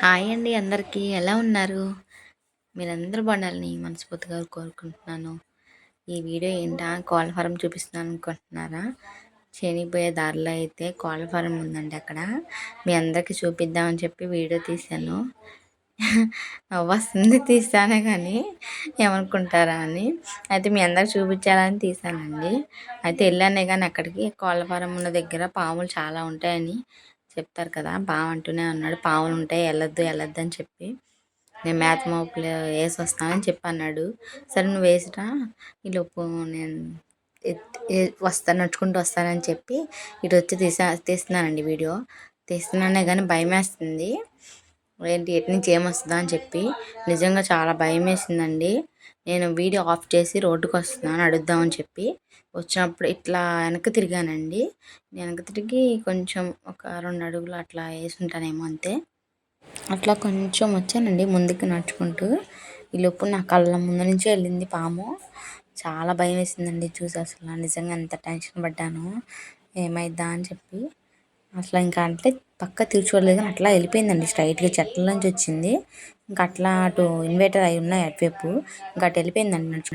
Hi అండి అందరికీ ఎలా ఉన్నారు? మీరందరూ బాగుండాలని మనస్ఫూర్తిగా కోరుకుంటున్నాను. ఈ వీడియో ఏంటా కోళ్ళ ఫారం చూపిస్తున్నాను అనుకుంటున్నారా? చనిపోయే దారిలో అయితే కోళ్ళ ఫారం ఉందండి అక్కడ. మీ అందరికీ చూపిద్దామని చెప్పి వీడియో తీశాను. వస్తుంది తీస్తానే కానీ ఏమనుకుంటారా అని అయితే మీ అందరికి చూపించాలని తీసానండి. అయితే వెళ్ళానే కానీ అక్కడికి కోళ్ళ ఫారం ఉన్న దగ్గర పాములు చాలా ఉంటాయని చెప్తారు కదా. బావ అంటూనే ఉన్నాడు పాములు ఉంటాయి వెళ్ళొద్దు వెళ్ళొద్దు అని చెప్పి. నేను మేత మోపులు వేసి వస్తానని చెప్పి అన్నాడు. సరే నువ్వు వేసిరా ఈలోపు నేను వస్తాను నడుచుకుంటూ వస్తానని చెప్పి ఇటు వచ్చి తీస్తున్నానండి వీడియో. తీస్తున్నానే కానీ భయం వేస్తుంది. ఏంటి ఎటు నుంచి ఏమొస్తుందా అని చెప్పి నిజంగా చాలా భయం వేసిందండి. నేను వీడియో ఆఫ్ చేసి రోడ్డుకు వస్తున్నాను అడుగుదామని చెప్పి వచ్చినప్పుడు ఇట్లా వెనక్కి తిరిగానండి. వెనక్కి తిరిగి కొంచెం ఒక 2 అడుగులు అట్లా వేసి ఉంటానేమో అంతే. అట్లా కొంచెం వచ్చానండి ముందుకు నడుచుకుంటూ. ఈలోపు నా కళ్ళ ముందు నుంచే వెళ్ళింది పాము. చాలా భయం వేసిందండి చూసి. అసలు నిజంగా ఎంత టెన్షన్ పడ్డాను ఏమైద్దా అని చెప్పి. అసలు ఇంకా అంటే పక్క తీర్చోలేదు కానీ అట్లా వెళ్ళిపోయిందండి స్ట్రైట్గా చెట్ల నుంచి వచ్చింది. ఇంకా అట్లా అటు ఇన్వర్టర్ అవి ఉన్నాయి అటువైపు ఇంకా అటు వెళ్ళిపోయిందండి నడుచుకుంటూ.